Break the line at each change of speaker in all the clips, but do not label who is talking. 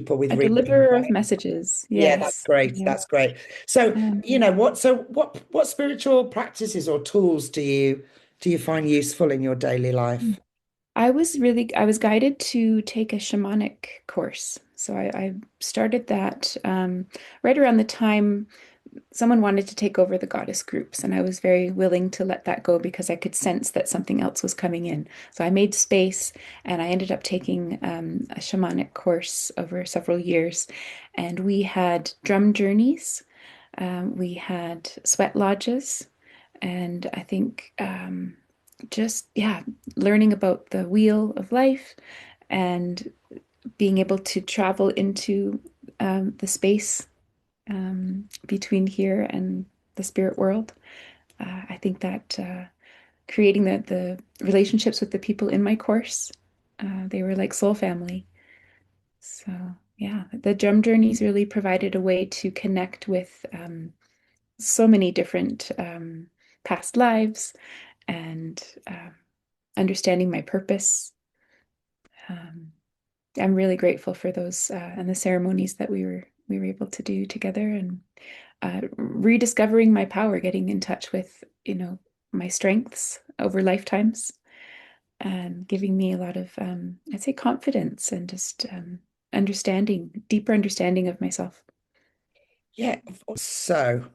people with
A
reading.
deliverer of messages.
Yeah, that's
Yes.
great.
Yeah.
That's great. So,
Um,
what spiritual practices or tools do you find useful in your daily life?
I was guided to take a shamanic course. So I started that right around the time someone wanted to take over the goddess groups, and I was very willing to let that go because I could sense that something else was coming in. So I made space, and I ended up taking a shamanic course over several years. And we had drum journeys, we had sweat lodges, and I think just, yeah, learning about the wheel of life and being able to travel into the space between here and the spirit world. I think that creating the relationships with the people in my course, they were like soul family. So yeah, the drum journeys really provided a way to connect with so many different past lives and understanding my purpose. Um, I'm really grateful for those and the ceremonies that we were able to do together, and rediscovering my power, getting in touch with, my strengths over lifetimes, and giving me a lot of, I'd say, confidence and just deeper understanding of myself.
Yeah. So,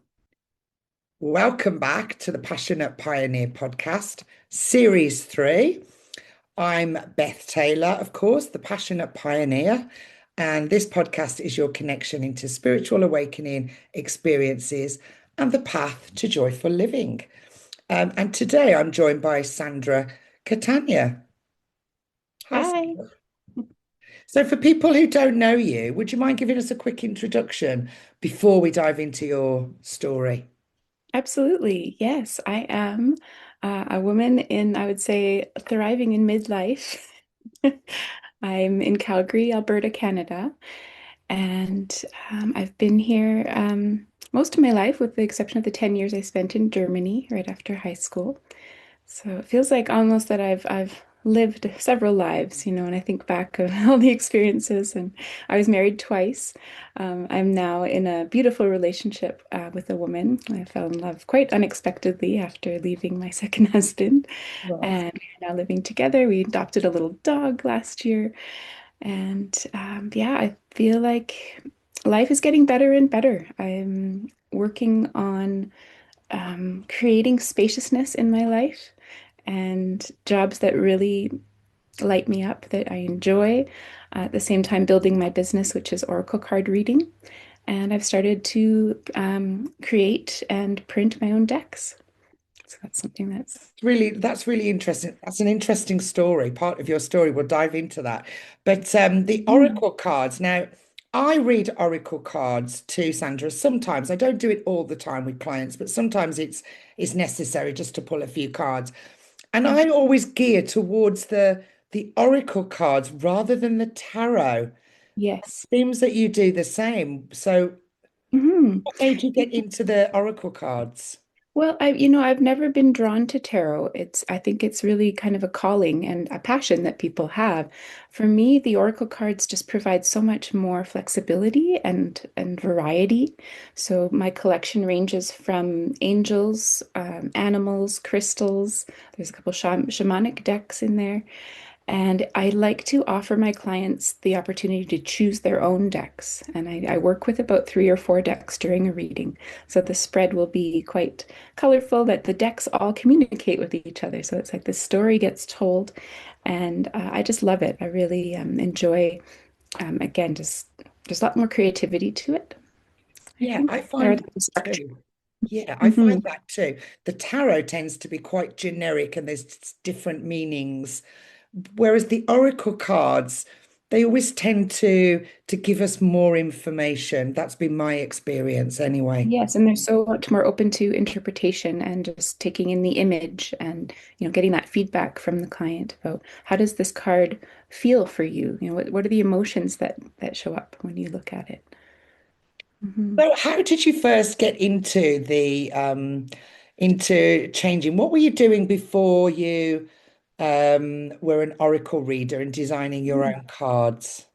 welcome back to the Passionate Pioneer podcast, series 3. I'm Beth Taylor, of course, the Passionate Pioneer, and this podcast is your connection into spiritual awakening experiences and the path to joyful living. And today I'm joined by Sandra Catania. Hi,
Hi.
Sandra. So, for people who don't know you, would you mind giving us a quick introduction before we dive into your story?
Absolutely. Yes, I am a woman in, I would say, thriving in midlife. I'm in Calgary, Alberta, Canada, and I've been here most of my life, with the exception of the 10 years I spent in Germany right after high school. So it feels like almost that I've lived several lives, and I think back of all the experiences. And I was married twice. I'm now in a beautiful relationship with a woman. I fell in love quite unexpectedly after leaving my second husband,
Right.
and we're now living together. We adopted a little dog last year, and yeah, I feel like life is getting better and better. I'm working on creating spaciousness in my life and jobs that really light me up, that I enjoy. At the same time, building my business, which is oracle card reading. And I've started to create and print my own decks. So that's something that's.
That's really interesting. That's an interesting story. Part of your story. We'll dive into that. But the
Mm.
oracle cards. Now, I read oracle cards too, Sandra. Sometimes I don't do it all the time with clients, but sometimes it's necessary just to pull a few cards. And
Yeah.
I always gear towards the oracle cards rather than the tarot.
Yes.
Seems that you do the same. So,
Mhm.
what made you get into the oracle cards?
Well, I've never been drawn to tarot. I think it's really kind of a calling and a passion that people have. For me, the oracle cards just provide so much more flexibility and variety. So my collection ranges from angels, animals, crystals. There's a couple shamanic decks in there. And I like to offer my clients the opportunity to choose their own decks. And I work with about 3 or 4 decks during a reading. So the spread will be quite colorful, that the decks all communicate with each other. So it's like the story gets told. And I just love it. I really enjoy, again, just there's a lot more creativity to it, I
Yeah, I
think. Or
find
the
that
structure.
too. Yeah, I find
Hmm.
that too. The tarot tends to be quite generic and there's different meanings, whereas the oracle cards, they always tend to give us more information. That's been my experience anyway.
Yes, and they're so much more open to interpretation and just taking in the image and, getting that feedback from the client about how does this card feel for you? What are the emotions that show up when you look at it? Hmm.
So how did you first get into changing? What were you doing before you were an oracle reader and designing your own cards?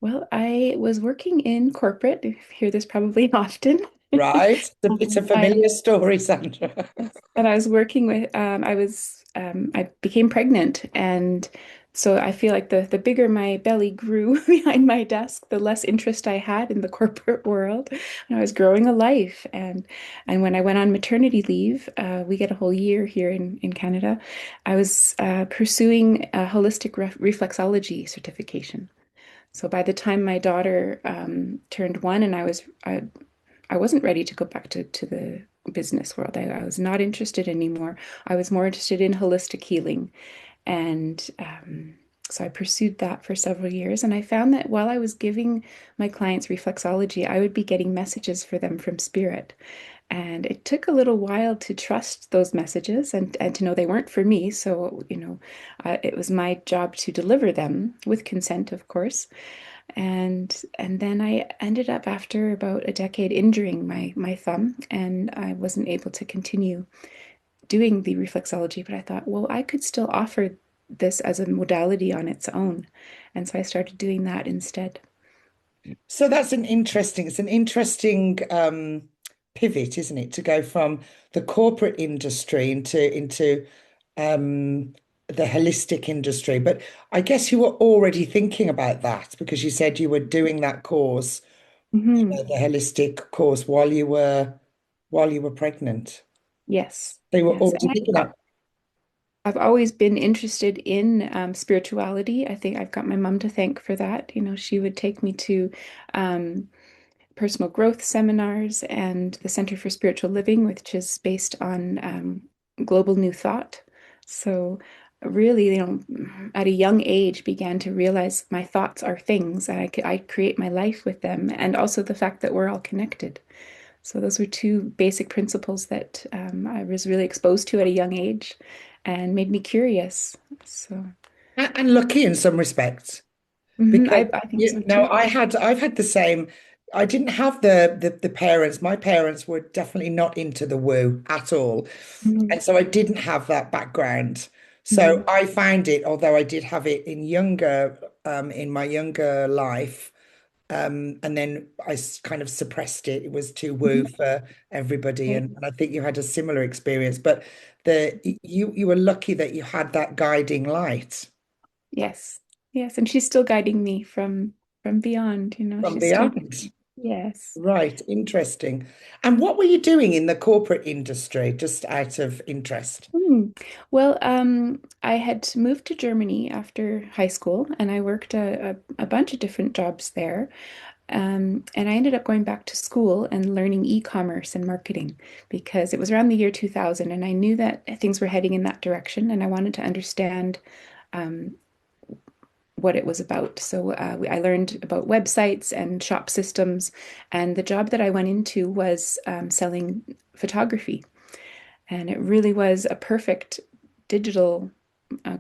Well, I was working in corporate. You hear this probably often.
Right? It's a
I
familiar story, Sandra.
And I was working with, I became pregnant. And so I feel like the bigger my belly grew behind my desk, the less interest I had in the corporate world. And I was growing a life. And when I went on maternity leave, we get a whole year here in Canada. I was pursuing a holistic reflexology certification. So by the time my daughter turned one and I wasn't ready to go back to the business world. I was not interested anymore. I was more interested in holistic healing. And so I pursued that for several years. And I found that while I was giving my clients reflexology, I would be getting messages for them from spirit. And it took a little while to trust those messages and to know they weren't for me. So, it was my job to deliver them with consent, of course. And then I ended up after about a decade injuring my thumb, and I wasn't able to continue doing the reflexology, but I thought, well, I could still offer this as a modality on its own. And so I started doing that instead.
So that's it's an interesting pivot, isn't it? To go from the corporate industry into the holistic industry. But I guess you were already thinking about that because you said you were doing that course,
Hmm.
the holistic course, while you were pregnant.
Yes.
They were
Yes.
already thinking that.
I've always been interested in spirituality. I think I've got my mom to thank for that. She would take me to um, personal growth seminars and the Center for Spiritual Living, which is based on global new thought. So really, at a young age, began to realize my thoughts are things, and I create my life with them, and also the fact that we're all connected. So those were two basic principles that I was really exposed to at a young age and made me curious. So
And lucky in some respects. Because
I think so too.
I've had the same. I didn't have the parents. My parents were definitely not into the woo at all.
Mhm.
And so I didn't have that background. So
Mhm.
I found it, although I did have it in my younger life, and then kind of suppressed it. It was too woo
Mhm.
for everybody.
Right.
And I think you had a similar experience, but you were lucky that you had that guiding light
Yes. Yes. And she's still guiding me from beyond,
from
she's still with
beyond.
me. Yes.
Right, interesting. And what were you doing in the corporate industry, just out of interest?
Hmm. Well, I had moved to Germany after high school and I worked a bunch of different jobs there. And I ended up going back to school and learning e-commerce and marketing because it was around the year 2000 and I knew that things were heading in that direction and I wanted to understand um, what it was about. So I learned about websites and shop systems, and the job that I went into was selling photography, and it really was a perfect digital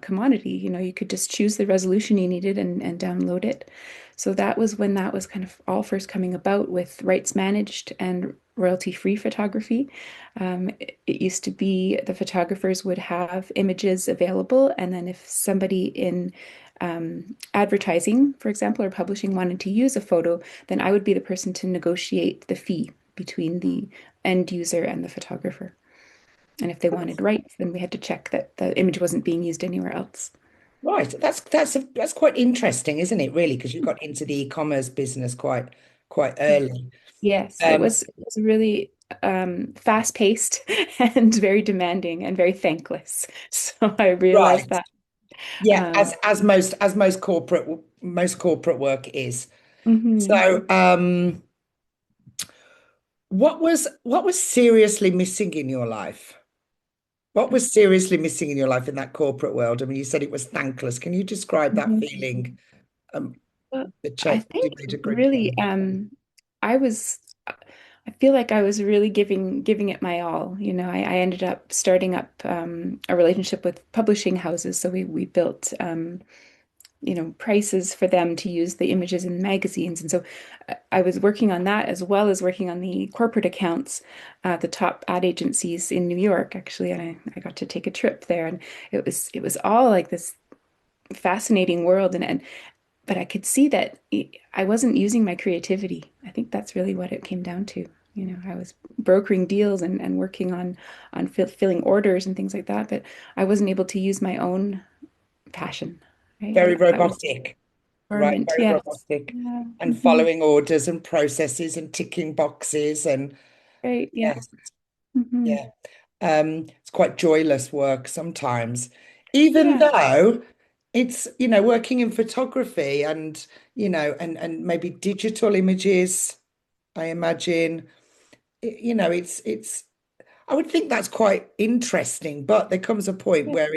commodity. You could just choose the resolution you needed and download it. So that was when that was kind of all first coming about with rights managed and royalty-free photography. It used to be the photographers would have images available, and then if somebody in advertising, for example, or publishing wanted to use a photo, then I would be the person to negotiate the fee between the end user and the photographer. And if they wanted rights, then we had to check that the image wasn't being used anywhere else.
Right, that's quite interesting, isn't it, really? Because you got into the e-commerce business quite early.
Yes, it
Um,
was it was really fast-paced and very demanding and very thankless. So I realized
right.
that.
Yeah,
Um,
as most corporate work is.
mhm,
So, what was seriously missing in your life? What was seriously missing in your life in that corporate world? I mean, you said it was thankless. Can you describe that
mhm.
feeling? Um,
Well,
the
I
change you
think
made a great
really,
change.
I was, I feel like I was really giving it my all. I ended up starting up a relationship with publishing houses. So we built prices for them to use the images in magazines. And so I was working on that as well as working on the corporate accounts, the top ad agencies in New York, actually. And I got to take a trip there, and it was all like this fascinating world. And but I could see that I wasn't using my creativity. I think that's really what it came down to. I was brokering deals and working on filling orders and things like that, but I wasn't able to use my own passion,
Very
right? I was
robotic, right?
dormant.
Very
Yes.
robotic,
Yeah.
and following orders and processes and ticking boxes and
Right. Yeah.
yes,
Hmm.
yeah. It's quite joyless work sometimes, even
Yeah.
though it's, working in photography and, and maybe digital images, I imagine, it's I would think that's quite interesting, but there comes a point where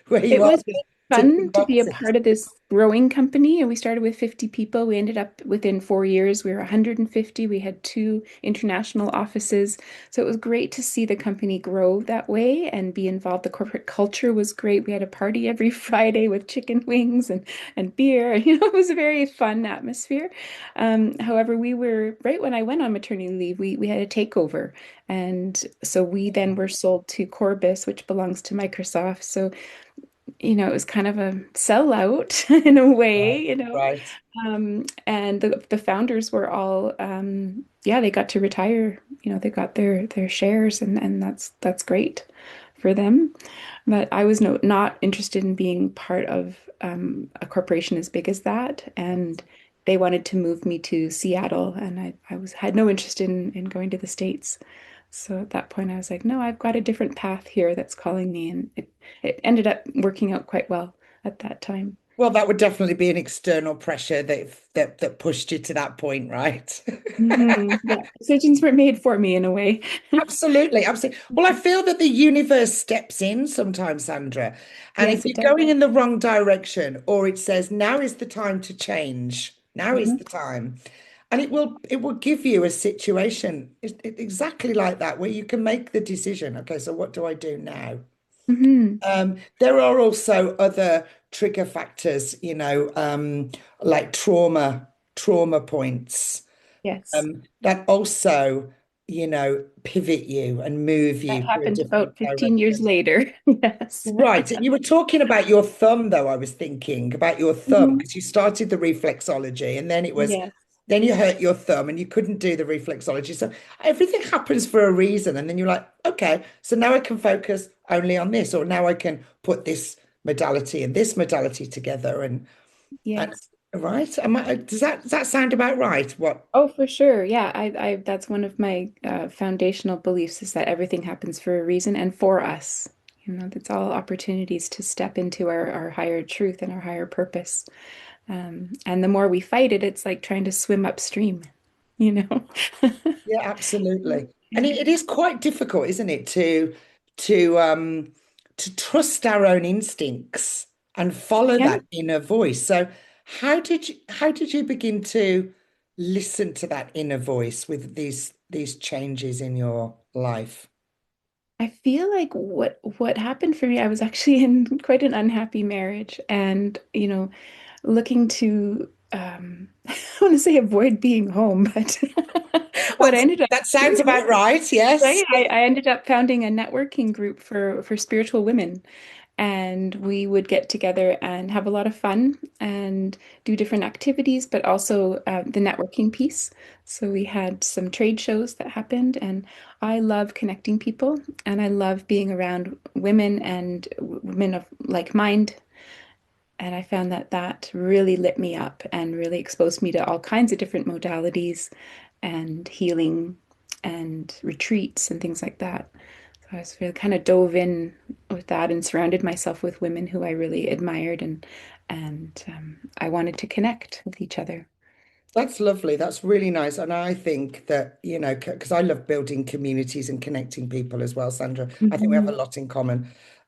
where you
It
are
was
just
really
ticking
fun to be a
boxes.
part of this growing company. And we started with 50 people. We ended up within 4 years, we were 150. We had two international offices. So it was great to see the company grow that way and be involved. The corporate culture was great. We had a party every Friday with chicken wings and beer. It was a very fun atmosphere. However, we were right when I went on maternity leave, we had a takeover. And so we then were sold to Corbis, which belongs to Microsoft. So it was kind of a sellout in a way,
Right, right.
and the founders were all, yeah, they got to retire. They got their shares, and that's great for them. But I was not interested in being part of a corporation as big as that, and they wanted to move me to Seattle, and I had no interest in going to the States. So at that point, I was like, no, I've got a different path here that's calling me, and it ended up working out quite well at that time.
Well, that would definitely be an external pressure that pushed you to that point, right?
Yeah, decisions were made for me in a way.
Absolutely, absolutely. Well, I feel that the universe steps in sometimes, Sandra. And if
Yes, it
you're
does.
going in the wrong direction, or it says now is the time to change, now is
Hmm.
the time, and it will give you a situation exactly like that where you can make the decision. Okay, so what do I do now?
Hmm.
There are also other trigger factors, like trauma points,
Yes,
that also, pivot you and move
that
you to a
happened
different
about 15 years
direction.
later. Yes.
Right. And you were talking about your thumb, though. I was thinking about your thumb
Hmm.
because you started the reflexology and
Yes.
then you hurt your thumb and you couldn't do the reflexology. So everything happens for a reason. And then you're like, okay, so now I can focus only on this, or now I can put this modality and this modality together. And
Yes.
right. Does that sound about right? What?
Oh, for sure. Yeah, I that's one of my foundational beliefs is that everything happens for a reason and for us. That's all opportunities to step into our higher truth and our higher purpose. And the more we fight it, it's like trying to swim upstream, you know?
Yeah, absolutely. And
Yeah.
it is quite difficult, isn't it, to to trust our own instincts and follow
Yeah.
that inner voice. So how did you begin to listen to that inner voice with these changes in your life?
I feel like what happened for me, I was actually in quite an unhappy marriage and, looking to I want to say avoid being home, but what I
That's,
ended up
that sounds
doing,
about right, yes.
right? I ended up founding a networking group for spiritual women. And we would get together and have a lot of fun and do different activities, but also the networking piece. So we had some trade shows that happened, and I love connecting people, and I love being around women and women of like mind. And I found that that really lit me up and really exposed me to all kinds of different modalities and healing and retreats and things like that. So I was really kind of dove in with that and surrounded myself with women who I really admired and I wanted to connect with each other.
That's lovely. That's really nice. And I think that, because I love building communities and connecting people as well, Sandra. I think we have a
Hmm.
lot in common,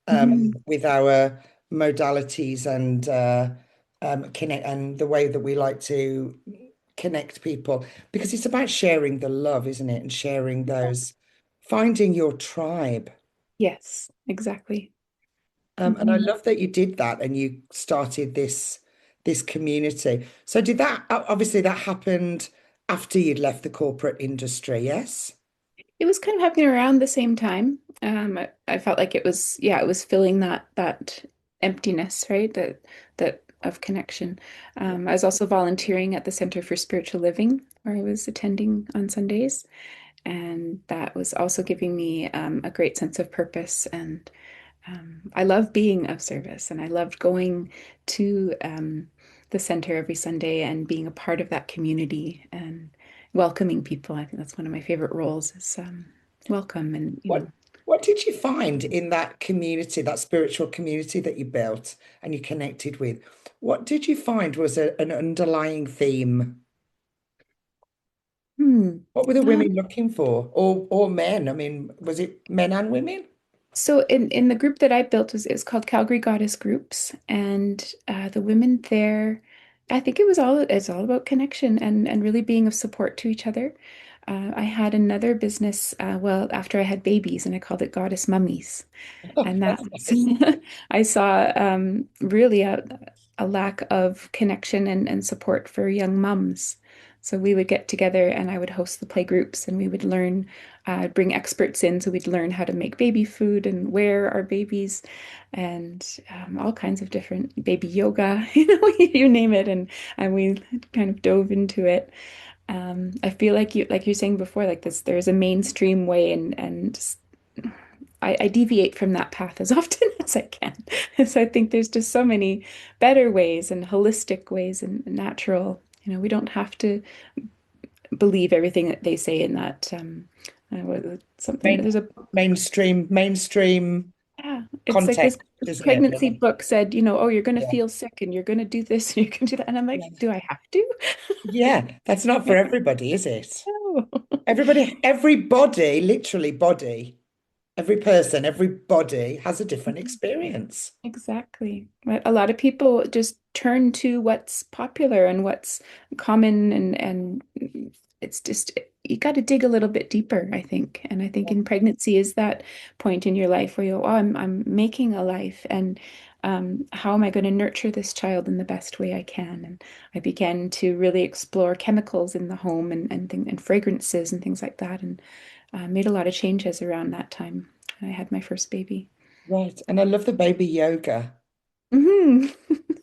Hmm.
with our modalities and connect and the way that we like to connect people, because it's about sharing the love, isn't it? And sharing finding your tribe.
Yes, exactly.
And I
Hmm.
love that you did that and you started this community. So did that obviously that happened after you'd left the corporate industry, yes?
It was kind of happening around the same time. I felt like it was, yeah, it was filling that emptiness, right? That of connection. I was also volunteering at the Center for Spiritual Living, where I was attending on Sundays, and that was also giving me a great sense of purpose. And I love being of service, and I loved going to the center every Sunday and being a part of that community and welcoming people. I think that's one of my favorite roles is welcome and,
What did you find in that community, that spiritual community that you built and you connected with? What did you find was an underlying theme?
hmm.
What were the
Um,
women looking for? Or men? I mean, was it men and women?
So in the group that I built is called Calgary Goddess Groups, and the women there, I think it's all about connection and really being of support to each other. I had another business well after I had babies, and I called it Goddess Mummies,
Oh,
and that
that's
was
nice.
I saw really a lack of connection and support for young mums. So we would get together and I would host the play groups and we would learn, bring experts in. So we'd learn how to make baby food and wear our babies and all kinds of different baby yoga, you name it. And we kind of dove into it. I feel like like you're saying before, like this, there's a mainstream way and I deviate from that path as often as I can. So I think there's just so many better ways and holistic ways and natural. We don't have to believe everything that they say in that something.
Main,
There's a
mainstream
yeah, it's like
context,
this
isn't it?
pregnancy book said, oh, you're going to
Yeah.
feel sick and you're going to do this and you're going to do that. And I'm like,
Yeah.
do I have to?
Yeah, that's not for everybody, is it?
No.
Everybody, literally body, every person, everybody has a different experience.
Exactly. But a lot of people just turn to what's popular and what's common and it's just you got to dig a little bit deeper, I think. And I think in pregnancy is that point in your life where you go, oh, I'm making a life and how am I going to nurture this child in the best way I can? And I began to really explore chemicals in the home and fragrances and things like that and made a lot of changes around that time. I had my first baby.
Right. And I love the baby yoga.
Hmm.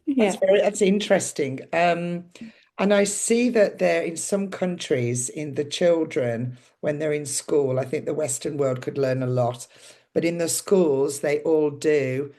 Yeah.
That's interesting. And I see that there in some countries, in the children, when they're in school, I think the Western world could learn a lot. But in the schools, they all do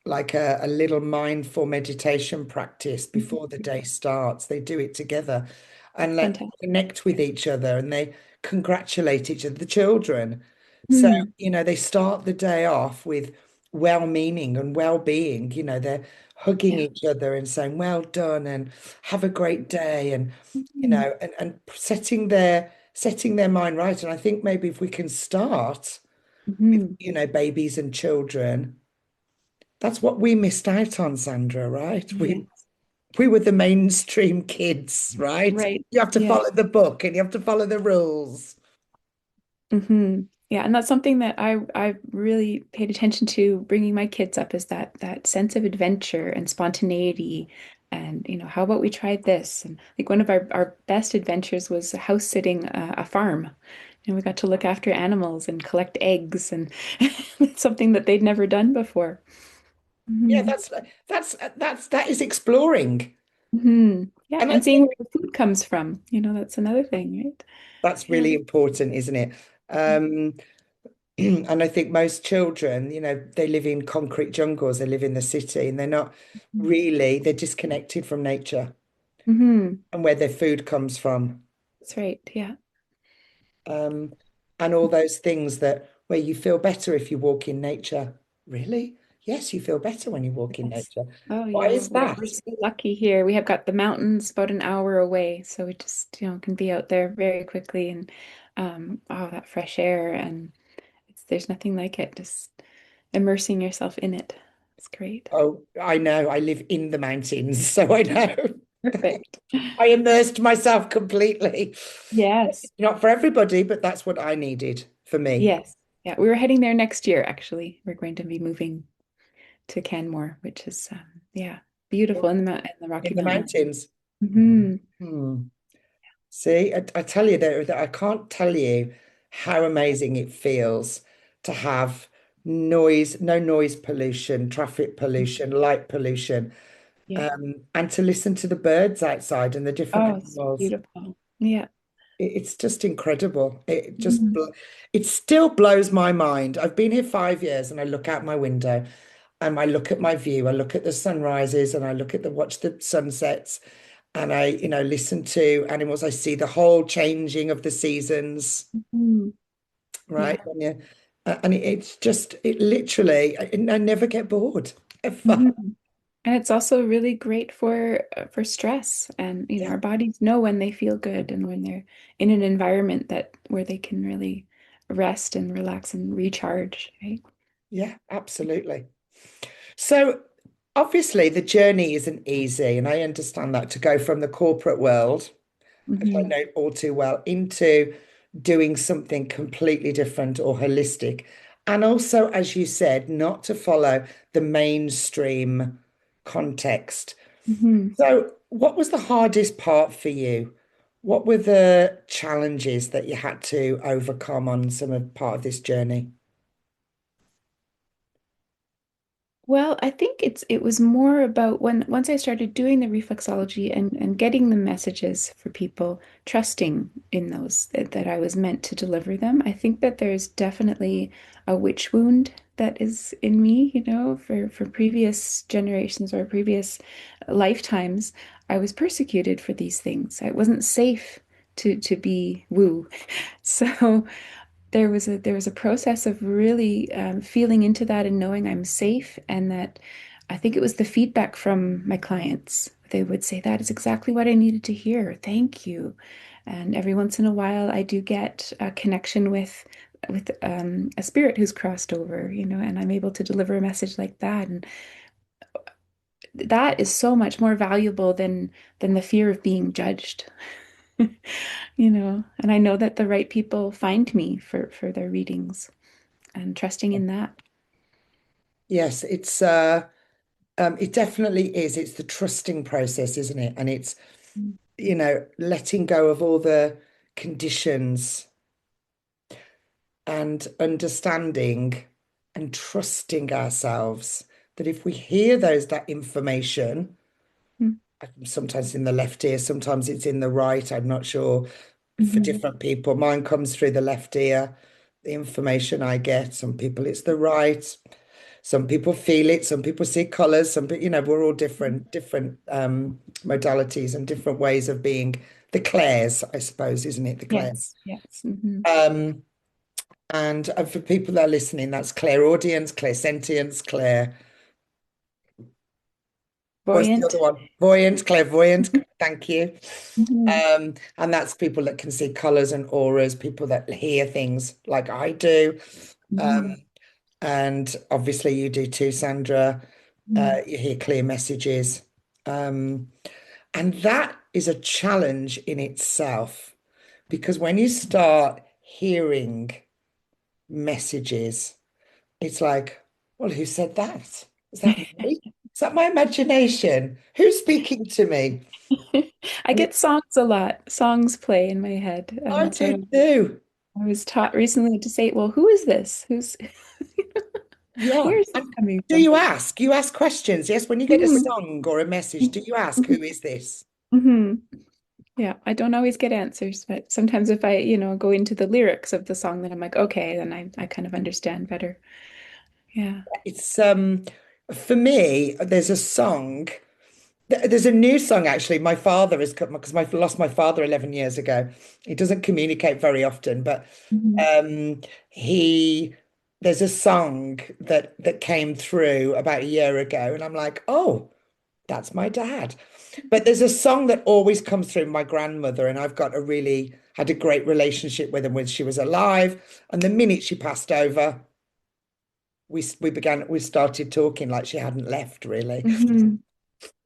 like a little mindful meditation practice before the day starts. They do it together and let them
Fantastic.
connect with each other and they congratulate each other, the children. So,
Hmm.
they start the day off with well-meaning and well-being. They're hugging
Yeah.
each other and saying, well done and have a great day and
Hmm.
and setting their mind right. And I think maybe if we can start with,
Hmm.
babies and children. That's what we missed out on, Sandra, right?
Yeah.
We were the mainstream kids, right?
Right.
You have to
Yeah.
follow the book and you have to follow the rules.
Yeah, and that's something that I really paid attention to bringing my kids up is that sense of adventure and spontaneity and how about we tried this and like one of our best adventures was house sitting a farm and we got to look after animals and collect eggs and it's something that they'd never done before.
Yeah,
Hmm.
that is exploring.
Yeah,
And I
and seeing
think
where the food comes from, that's another thing, right?
that's
Yeah.
really important, isn't it? Um, and I think most children, they live in concrete jungles, they live in the city, and they're disconnected from nature
Hmm.
and where their food comes from.
That's right. Yeah.
Um, and all those things that where you feel better if you walk in nature. Really? Yes, you feel better when you walk in
Yes.
nature.
Oh
Why
yeah,
is
we're
that?
so lucky here. We have got the mountains about an hour away, so we just, can be out there very quickly and oh, that fresh air and there's nothing like it. Just immersing yourself in it. It's great.
Oh, I know. I live in the mountains, so I know.
Perfect.
I immersed myself completely.
Yes.
Not for everybody, but that's what I needed for me.
Yes. Yeah, we were heading there next year, actually. We're going to be moving to Canmore, which is yeah, beautiful in the Rocky
In the
Mountains.
mountains.
Hmm.
Hmm. See, I tell you that I can't tell you how amazing it feels to have no noise pollution, traffic pollution, light pollution.
Yeah.
and to listen to the birds outside and the different
Oh, it's
animals.
beautiful. Yeah.
It's just incredible.
Mhm.
It still blows my mind. I've been here 5 years and I look out my window and I look at my view. I look at the sunrises and I look at the watch the sunsets and I, listen to animals. I see the whole changing of the seasons,
Mhm.
right?
Yeah.
And it's just it literally I never get bored ever.
Mhm. And it's also really great for stress. And
Yeah,
our bodies know when they feel good and when they're in an environment that where they can really rest and relax and recharge, right?
yeah, absolutely. So obviously the journey isn't easy, and I understand that to go from the corporate world, which I
Hmm.
know all too well, into doing something completely different or holistic. And also, as you said, not to follow the mainstream context.
Hmm.
So, what was the hardest part for you? What were the challenges that you had to overcome on some of part of this journey?
Well, I think it was more about when once I started doing the reflexology and getting the messages for people, trusting in those that I was meant to deliver them. I think that there's definitely a witch wound that is in me, for previous generations or previous lifetimes. I was persecuted for these things. It wasn't safe to be woo. So there was a process of really feeling into that and knowing I'm safe, and that I think it was the feedback from my clients. They would say, that is exactly what I needed to hear. Thank you. And every once in a while, I do get a connection with a spirit who's crossed over, and I'm able to deliver a message like that. And that is so much more valuable than the fear of being judged. And I know that the right people find me for their readings, and trusting in that.
Yes, it definitely is. It's the trusting process, isn't it? And it's, letting go of all the conditions and understanding and trusting ourselves that if we hear that information, sometimes in the left ear, sometimes it's in the right. I'm not sure for
Mm-hmm.
different people. Mine comes through the left ear, the information I get. Some people it's the right. Some people feel it. Some people see colors. Some people, we're all different modalities and different ways of being the clairs, I suppose, isn't it? The clairs.
Yes, yes. Hmm.
Um, and for people that are listening, that's clairaudience, clairsentience, clair. What's the other
Buoyant.
one? Voyant, clairvoyant. Thank you.
Hmm.
And that's people that can see colors and auras, people that hear things like I do.
Hmm.
Um, and obviously you do too, Sandra.
Hmm.
You hear clear messages. Um, and that is a challenge in itself because when you start hearing messages, it's like, well, who said that? Is that me? Is that my imagination? Who's speaking to me?
I
And
get songs a lot. Songs play in my head.
I
And
do
so
too.
I was taught recently to say, well, who is this?
Yeah.
Where is this
And
coming
do
from?
you ask? You ask questions. Yes, when you get a
Hmm.
song or a message, do you ask, who is this?
Hmm. Yeah, I don't always get answers, but sometimes if I go into the lyrics of the song, then I'm like, okay, then I kind of understand better. Yeah.
It's for me, there's a song. There's a new song actually. My father has got because I lost my father 11 years ago. He doesn't communicate very often, but
Hmm.
um he there's a song that came through about a year ago, and I'm like, oh, that's my dad. But there's a song that always comes through my grandmother, and I've got a really had a great relationship with her when she was alive. And the minute she passed over, we started talking like she hadn't left, really.
Hmm.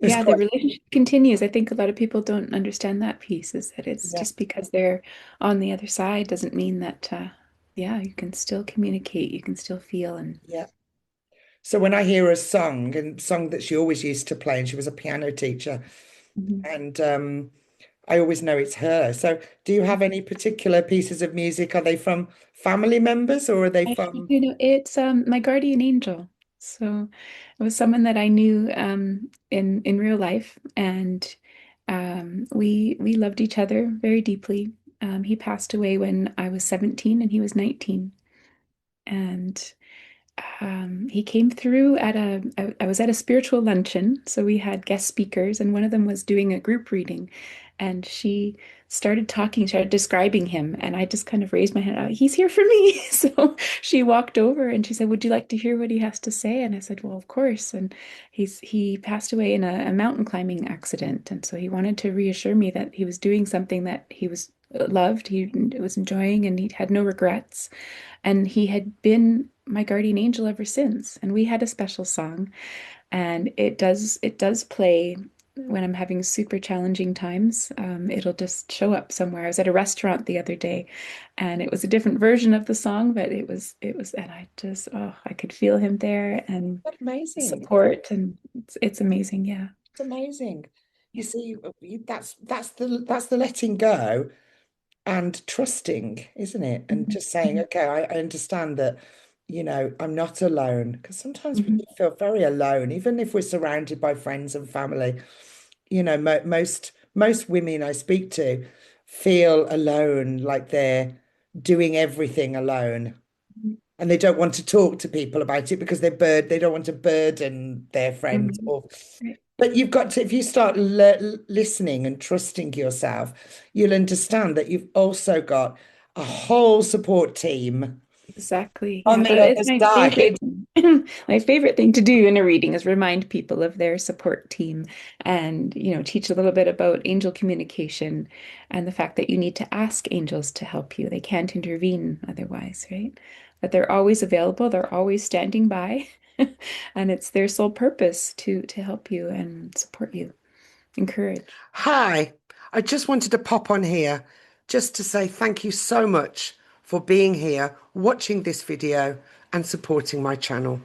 It's
Yeah, the
quite,
relationship continues. I think a lot of people don't understand that piece, is that it's
yeah,
just because they're on the other side doesn't mean that, yeah, you can still communicate, you can still feel. And
yeah. So when I hear a song and song that she always used to play, and she was a piano teacher,
Mhm.
and I always know it's her. So do you have any particular pieces of music? Are they from family members or are they
Actually,
from?
it's my guardian angel. So it was someone that I knew in real life, and we loved each other very deeply. He passed away when I was 17 and he was 19. And he came through at I was at a spiritual luncheon, so we had guest speakers, and one of them was doing a group reading, and she started talking, started describing him, and I just kind of raised my hand. He's here for me. So she walked over and she said, "Would you like to hear what he has to say?" And I said, "Well, of course." And he passed away in a mountain climbing accident, and so he wanted to reassure me that he was doing something that he was loved, he was enjoying, and he had no regrets. And he had been my guardian angel ever since. And we had a special song, and it does play when I'm having super challenging times. It'll just show up somewhere. I was at a restaurant the other day, and it was a different version of the song, but it was, and I just, oh, I could feel him there and
That's amazing.
support, and it's amazing. Yeah.
It's amazing. You
Yeah.
see, that's the letting go and trusting, isn't it? And
Mhm.
just saying,
Mhm.
okay, I understand that, I'm not alone. Because sometimes we
Mhm.
do feel very alone, even if we're surrounded by friends and family. Most women I speak to feel alone, like they're doing everything alone. And they don't want to talk to people about it because they don't want to burden their friends
Mhm.
or
Right.
but you've got to, if you start listening and trusting yourself, you'll understand that you've also got a whole support team
Exactly.
on
Yeah,
the
that is
other
my
side.
favorite thing. My favorite thing to do in a reading is remind people of their support team and, teach a little bit about angel communication and the fact that you need to ask angels to help you. They can't intervene otherwise, right? That they're always available, they're always standing by, and it's their sole purpose to help you and support you, encourage.
Hi, I just wanted to pop on here just to say thank you so much for being here, watching this video and supporting my channel.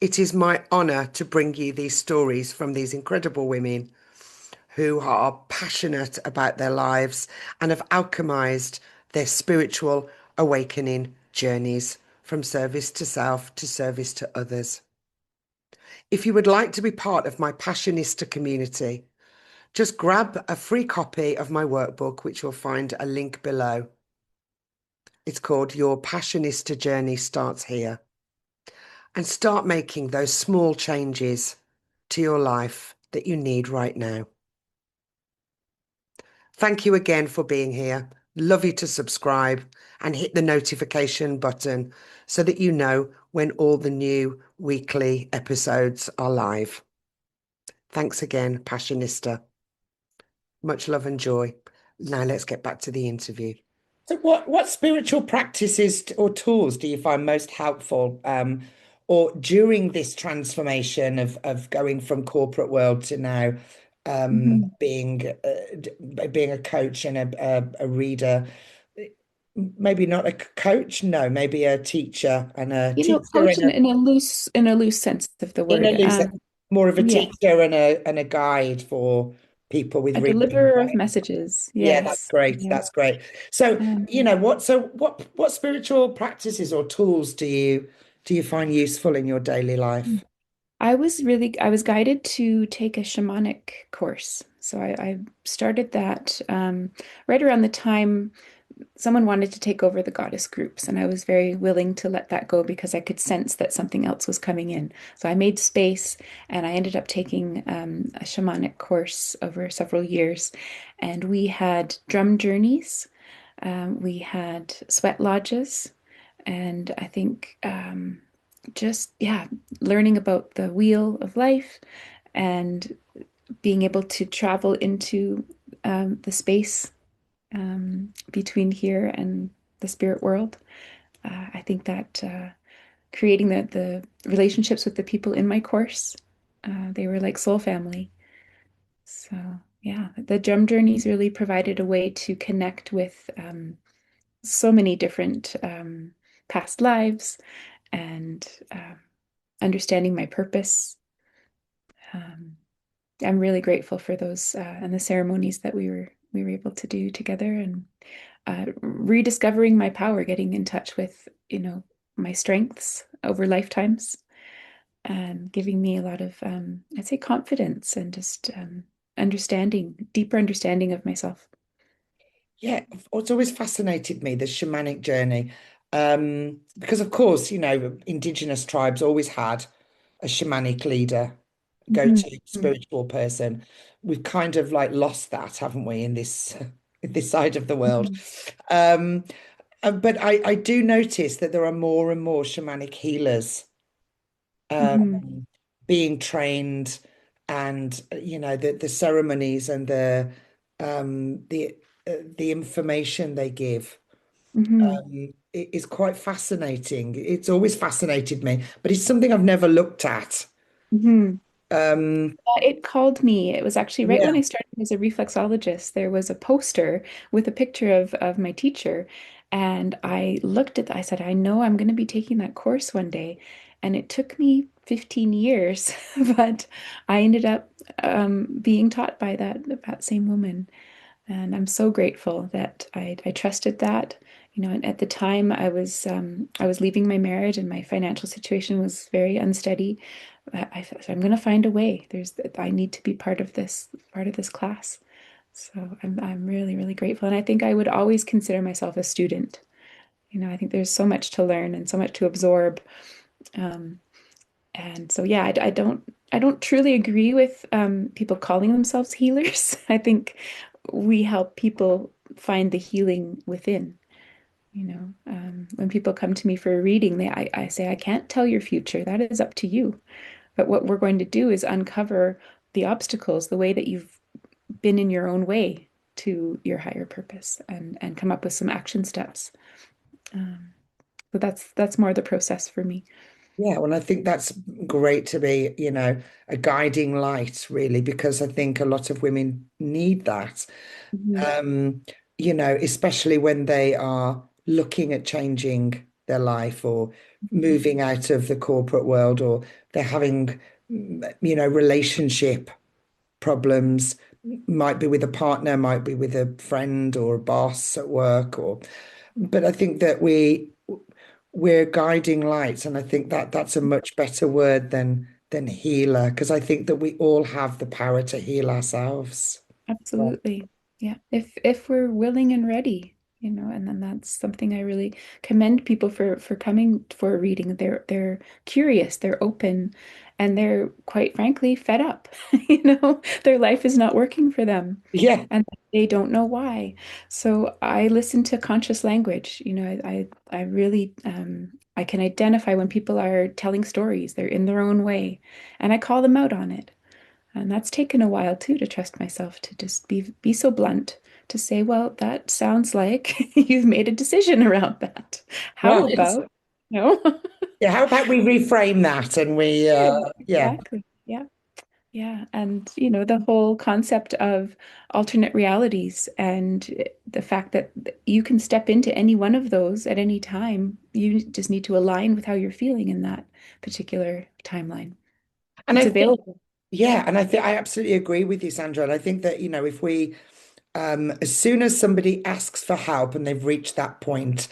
It is my honor to bring you these stories from these incredible women who are passionate about their lives and have alchemized their spiritual awakening journeys from service to self to service to others. If you would like to be part of my Passionista community, just grab a free copy of my workbook, which you'll find a link below. It's called Your Passionista Journey Starts Here. And start making those small changes to your life that you need right now. Thank you again for being here. Love you to subscribe and hit the notification button so that you know when all the new weekly episodes are live. Thanks again, Passionista. Much love and joy. Now let's get back to the interview. So what spiritual practices or tools do you find most helpful or during this transformation of going from corporate world to now
Mhm.
being a coach and a reader? Maybe not a coach, no, maybe a teacher and a teacher
Coach
and
in a loose sense of the
in a
word.
loose, more of a
Yeah,
teacher and a guide for people with
a
reading.
deliverer of messages.
Yeah, that's
Yes.
great.
Yeah.
That's great. So,
Um,
what spiritual practices or tools do you find useful in your daily life?
I was guided to take a shamanic course. So I started that right around the time someone wanted to take over the goddess groups, and I was very willing to let that go because I could sense that something else was coming in. So I made space, and I ended up taking a shamanic course over several years. And we had drum journeys, we had sweat lodges, and I think just, yeah, learning about the wheel of life and being able to travel into the space between here and the spirit world. I think that creating the relationships with the people in my course, they were like soul family. So yeah, the drum journeys really provided a way to connect with so many different past lives and understanding my purpose. Um, I'm really grateful for those and the ceremonies that we were able to do together, and rediscovering my power, getting in touch with, my strengths over lifetimes and giving me a lot of, I'd say, confidence and just understanding, deeper understanding of myself.
Yeah, it's always fascinated me, the shamanic journey. Because of course, indigenous tribes always had a shamanic leader,
Mhm.
go-to spiritual person. We've kind of like lost that, haven't we, in this in this side of the world.
Mhm.
Um, but I do notice that there are more and more shamanic healers
Mhm.
being trained, and the ceremonies and the information they give
Mhm.
is quite fascinating. It's always fascinated me, but it's something I've never looked at.
Mhm.
Um,
It called me. It was actually right
yeah,
when I started as a reflexologist. There was a poster with a picture of my teacher. And I looked at that. I said, I know I'm going to be taking that course one day. And it took me 15 years, but I ended up being taught by that same woman. And I'm so grateful that I trusted that. And at the time I was leaving my marriage and my financial situation was very unsteady. I thought I'm going to find a way. I need to be part of this class. So I'm really, really grateful. And I think I would always consider myself a student. I think there's so much to learn and so much to absorb. Um, and so, yeah, I don't truly agree with people calling themselves healers. I think we help people find the healing within. When people come to me for a reading, I say, I can't tell your future. That is up to you. But what we're going to do is uncover the obstacles, the way that you've been in your own way to your higher purpose, and come up with some action steps. Um, but that's more the process for me.
yeah. Well, I think that's great to be, a guiding light, really, because I think a lot of women need that.
Mhm.
um, especially when they are looking at changing their life or moving out of the corporate world, or they're having, relationship problems, might be with a partner, might be with a friend or a boss at work, but I think that we're guiding lights, and I think that that's a much better word than healer, because I think that we all have the power to heal ourselves.
Absolutely. Yeah. If we're willing and ready, and then that's something I really commend people for coming for a reading. They're curious, they're open, and they're quite frankly fed up. Their life is not working for them
Yeah.
and they don't know why. So I listen to conscious language. I really I can identify when people are telling stories. They're in their own way, and I call them out on it. And that's taken a while too to trust myself to just be so blunt to say, well, that sounds like you've made a decision around that. How
Right.
about no?
Yeah, how about we reframe that and yeah.
Exactly. Yeah. Yeah. And the whole concept of alternate realities and the fact that you can step into any one of those at any time. You just need to align with how you're feeling in that particular timeline.
And
It's
I think,
available.
yeah, and I think I absolutely agree with you, Sandra. And I think that, if we, as soon as somebody asks for help and they've reached that point,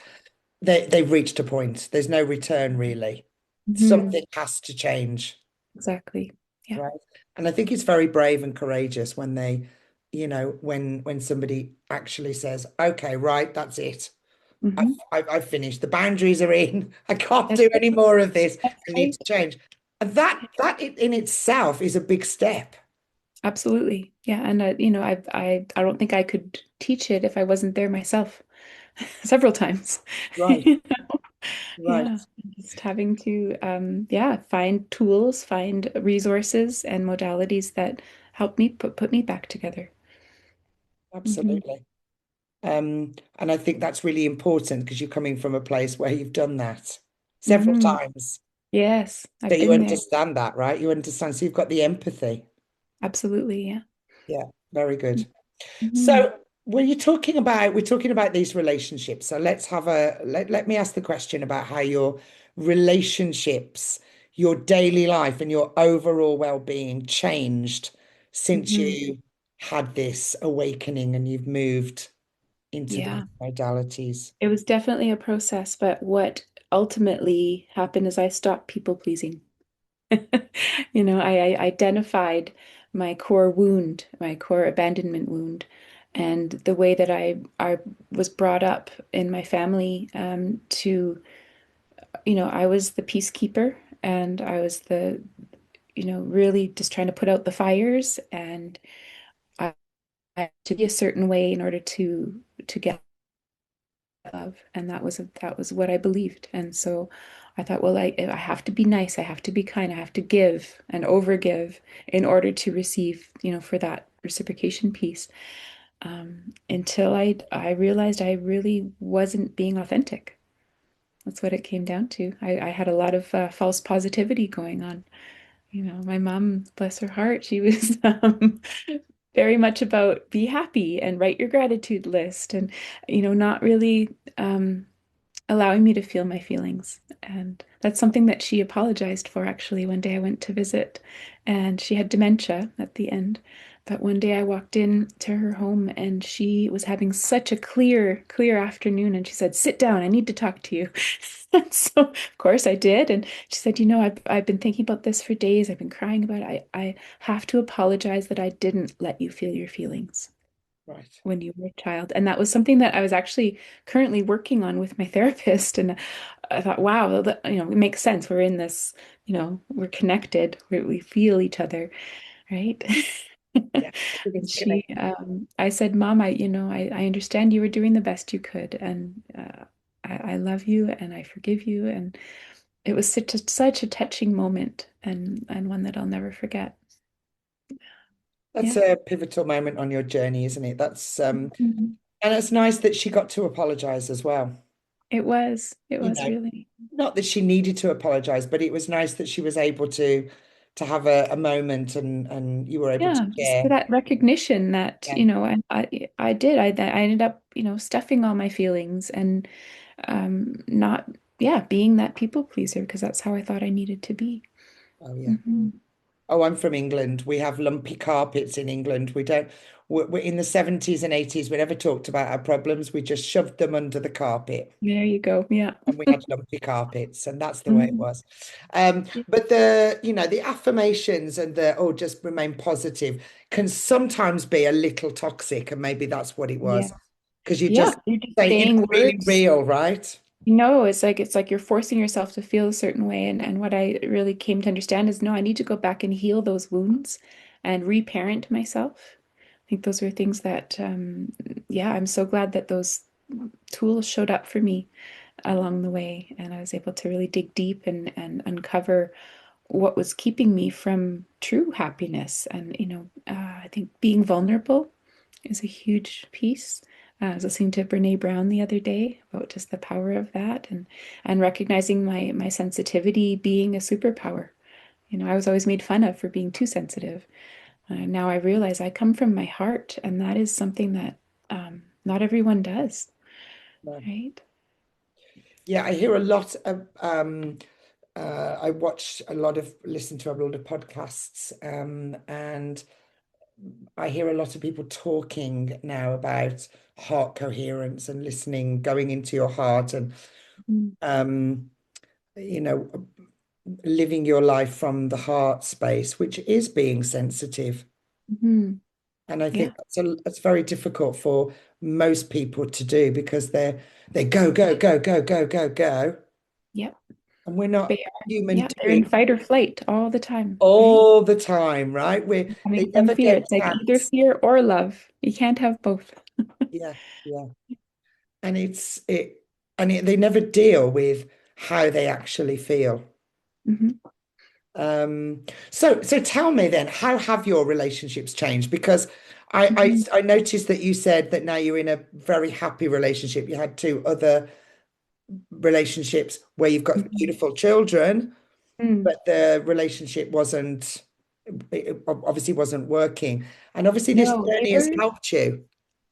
they've reached a point. There's no return, really.
Mhm.
Something has to change,
Exactly. Yeah.
right? And I think it's very brave and courageous when when somebody actually says, okay, right, that's it.
Hmm.
I've finished. The boundaries are in. I can't
That's
do
it.
any more of this.
That's
I need
right.
to change. And in itself is a big step.
Absolutely. Yeah. And I don't think I could teach it if I wasn't there myself several times.
Right,
Yeah.
right.
Just having to yeah, find tools, find resources and modalities that help me put me back together. Hmm.
Absolutely. And I think that's really important because you're coming from a place where you've done that several
Hmm.
times.
Yes,
So
I've
you
been there.
understand that, right? You understand. So you've got the empathy.
Absolutely. Yeah.
Yeah, very good.
Hmm.
So we're talking about these relationships. So let's have let me ask the question about how your relationships, your daily life and your overall well-being changed since
Hmm.
you had this awakening and you've moved into these
Yeah.
modalities.
It was definitely a process, but what ultimately happened is I stopped people pleasing. I identified my core wound, my core abandonment wound, and the way that I was brought up in my family I was the peacekeeper and I was really just trying to put out the fires and I had to be a certain way in order to get love. And that was what I believed. And so I thought, well, I have to be nice, I have to be kind, I have to give and overgive in order to receive, for that reciprocation piece. Until I realized I really wasn't being authentic. That's what it came down to. I had a lot of false positivity going on. My mom, bless her heart, she was very much about be happy and write your gratitude list and, not really allowing me to feel my feelings. And that's something that she apologized for actually. One day I went to visit and she had dementia at the end. But one day I walked in to her home and she was having such a clear, clear afternoon. And she said, "Sit down, I need to talk to you." And so, of course, I did. And she said, I've been thinking about this for days. I've been crying about it. I have to apologize that I didn't let you feel your feelings
Right.
when you were a child. And that was something that I was actually currently working on with my therapist. And I thought, wow, it makes sense. We're in this, we're connected, we feel each other, right?
Yeah, I think
And
it's gonna.
I said, Mom, I understand you were doing the best you could. And I love you and I forgive you. And it was such a touching moment and one that I'll never forget.
That's
Yeah.
a pivotal moment on your journey, isn't it?
Mhm.
And it's nice that she got to apologize as well.
It
You
was
know,
really.
not that she needed to apologize, but it was nice that she was able to have a moment and you were able to
Yeah, just for
share.
that recognition that,
Yeah.
I did. I ended up, stuffing all my feelings and not, yeah, being that people pleaser because that's how I thought I needed to be.
Oh yeah.
Hmm.
Oh, I'm from England. We have lumpy carpets in England. We don't, we're in the 70s and 80s. We never talked about our problems. We just shoved them under the carpet
There you go. Yeah.
and we had lumpy carpets, and that's the way it
Mhm.
was.
Yeah.
But the affirmations and oh, just remain positive can sometimes be a little toxic, and maybe that's what it
Yeah.
was. Because you
Yeah.
just
You're just
say,
saying
really
words.
real, right?
No, it's like you're forcing yourself to feel a certain way. And what I really came to understand is no, I need to go back and heal those wounds and reparent myself. I think those were things that, yeah, I'm so glad that those tools showed up for me along the way. And I was able to really dig deep and uncover what was keeping me from true happiness. And, I think being vulnerable is a huge piece. I was listening to Brene Brown the other day about just the power of that and recognizing my sensitivity being a superpower. I was always made fun of for being too sensitive. Now I realize I come from my heart, and that is something that not everyone does,
No.
right?
Yeah, I hear a lot of I watch a lot of listen to a lot of podcasts, and I hear a lot of people talking now about heart coherence and listening, going into your heart and
Mm.
um, you know, living your life from the heart space, which is being sensitive.
Mhm.
And I
Yeah.
think that's very difficult for most people to do because they go, go, go, go, go, go, go.
Yep.
And we're not
They are.
human
Yeah, they're in
doing
fight or flight all the time, right?
all the time, right? They
Coming from
never
fear.
get
It's like either
tapped.
fear or love. You can't have both.
Yeah, yeah. And they never deal with how they actually feel.
Hmm.
So tell me then, how have your relationships changed? Because
Hmm.
I noticed that you said that now you're in a very happy relationship. You had two other relationships where you've got
Hmm.
beautiful children,
Mm.
but the relationship wasn't, it obviously wasn't working. And obviously this
No, they
journey has
were
helped you.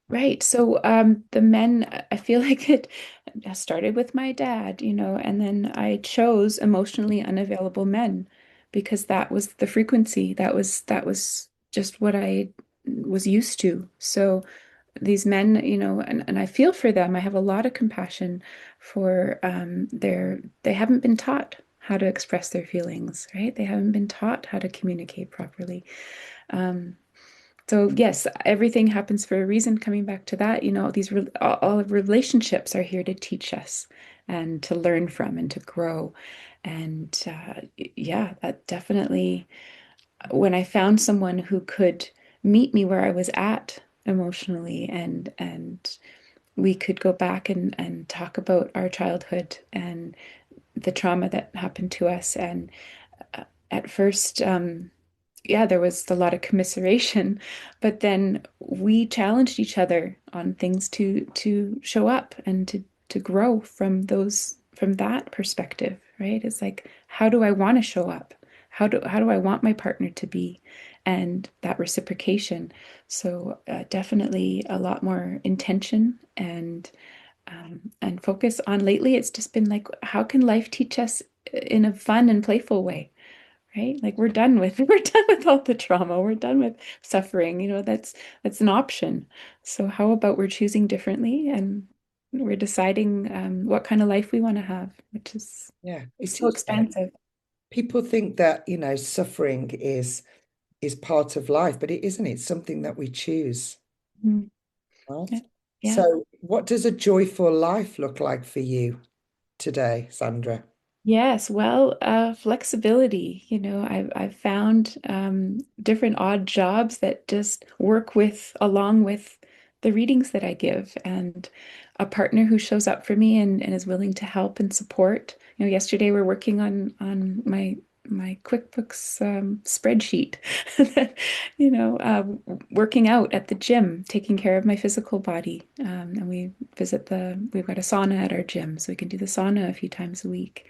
right. So the men, I feel like it started with my dad, and then I chose emotionally unavailable men because that was the frequency. That was just what I was used to. So these men, and I feel for them. I have a lot of compassion for they haven't been taught how to express their feelings, right? They haven't been taught how to communicate properly. Um, so yes, everything happens for a reason. Coming back to that, all of relationships are here to teach us and to learn from and to grow. And yeah, that definitely, when I found someone who could meet me where I was at emotionally, and we could go back and talk about our childhood and the trauma that happened to us. And at first, yeah, there was a lot of commiseration, but then we challenged each other on things to show up and to grow from that perspective, right? It's like, how do I want to show up? How do I want my partner to be? And that reciprocation. So definitely a lot more intention and focus on. Lately, it's just been like, how can life teach us in a fun and playful way? Right? Like we're done with all the trauma. We're done with suffering. That's an option. So how about we're choosing differently and we're deciding what kind of life we want to have, which is
Yeah,
it's
it
so
is.
expansive.
People think that, suffering is part of life, but it isn't. It's something that we choose,
Mhm.
right?
Yeah. Yeah.
So, what does a joyful life look like for you today, Sandra?
Yes, well, flexibility. I've found different odd jobs that just work with along with the readings that I give, and a partner who shows up for me and is willing to help and support. Yesterday we're working on my QuickBooks spreadsheet, working out at the gym, taking care of my physical body, and we've got a sauna at our gym, so we can do the sauna a few times a week.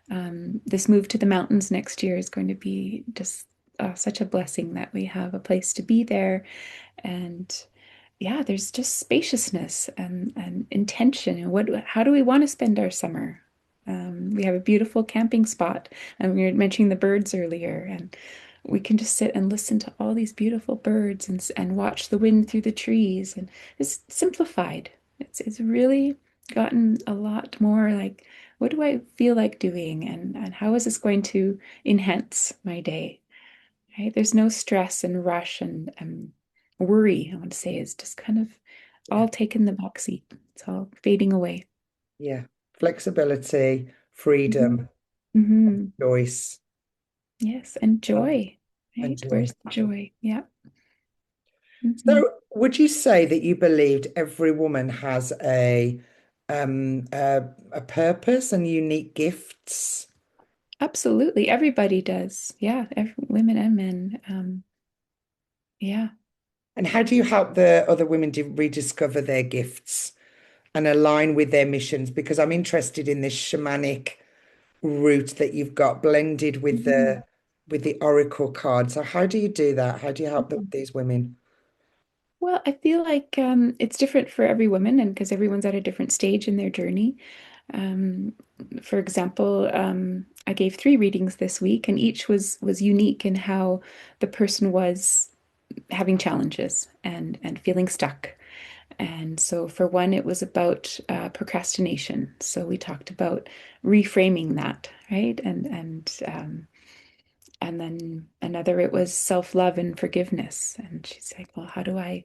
This move to the mountains next year is going to be just such a blessing that we have a place to be there. And yeah, there's just spaciousness and intention. And how do we want to spend our summer? We have a beautiful camping spot, and we were mentioning the birds earlier, and we can just sit and listen to all these beautiful birds and watch the wind through the trees. And it's simplified. It's really gotten a lot more like, what do I feel like doing, and how is this going to enhance my day? Right? There's no stress and rush and worry, I want to say, is just kind of
Yeah,
all taken the back seat. It's all fading away.
yeah. Flexibility,
Mhm.
freedom,
Hmm.
choice,
Yes, and joy,
and
right?
joy.
Where's the joy? Yeah. Hmm.
So, would you say that you believed every woman has a purpose and unique gifts?
Absolutely. Everybody does. Yeah. Women and men. Yeah.
And how do you help the other women to rediscover their gifts and align with their missions? Because I'm interested in this shamanic route that you've got blended with
Mhm.
the oracle card. So how do you do that? How do you help
Mhm.
these women?
Well, I feel like it's different for every woman, and because everyone's at a different stage in their journey. Um, for example, I gave 3 readings this week, and each was unique in how the person was having challenges and feeling stuck. And so for one, it was about procrastination. So we talked about reframing that, right? And then another, it was self-love and forgiveness. And she's like, well, how do I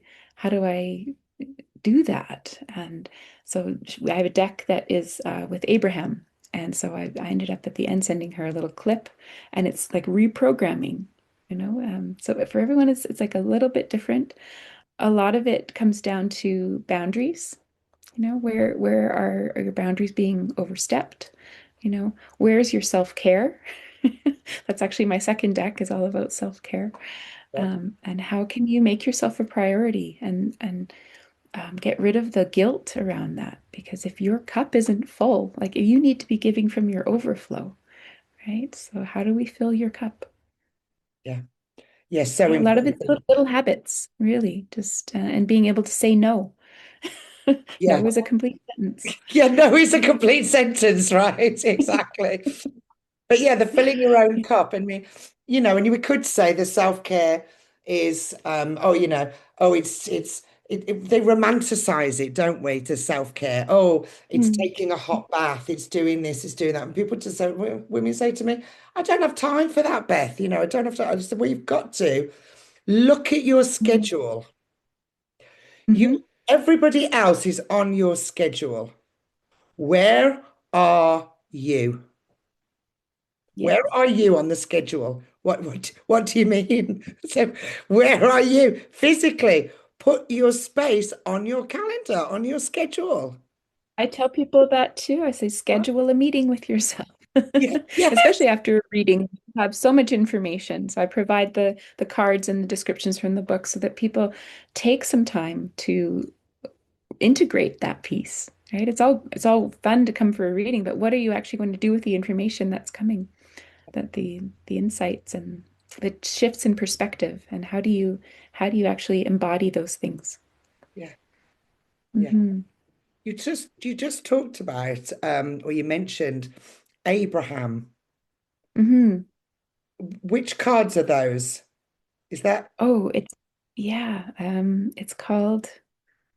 do that? And so I have a deck that is with Abraham. And so I ended up at the end sending her a little clip, and it's like reprogramming, so for everyone, it's like a little bit different. A lot of it comes down to boundaries. Where are your boundaries being overstepped? Where's your self-care? That's actually my second deck is all about self-care.
Yeah,
And how can you make yourself a priority and get rid of the guilt around that? Because if your cup isn't full, like you need to be giving from your overflow, right? So how do we fill your cup?
yeah, yeah. So
Yeah, a lot of it's
important.
little habits, really, just and being able to say no.
Yeah,
No is a complete sentence.
yeah. No, it's a complete sentence, right? Exactly. But yeah, the filling your own cup. I mean, and we could say the self-care is, oh, it's they romanticize it, don't we, to self-care. Oh, it's
Mm,
taking a hot bath, it's doing this, it's doing that. And people just say, women say to me, I don't have time for that, Beth. I don't have time. I just said, well, you've got to look at your
mm,
schedule. You,
hmm.
everybody else is on your schedule. Where are you? Where
Yes.
are you on the schedule? What do you mean? So, where are you physically? Put your space on your calendar, on your schedule.
I tell people that too. I say schedule a meeting with yourself,
Yeah, yes,
especially after reading. You have so much information. So I provide the cards and the descriptions from the book so that people take some time to integrate that piece, right? It's all fun to come for a reading, but what are you actually going to do with the information that's coming? That the insights and the shifts in perspective, and how do you actually embody those things?
yeah, yeah.
Hmm.
You just talked about or you mentioned Abraham.
Hmm.
Which cards are those? Is that
Oh, yeah, it's called,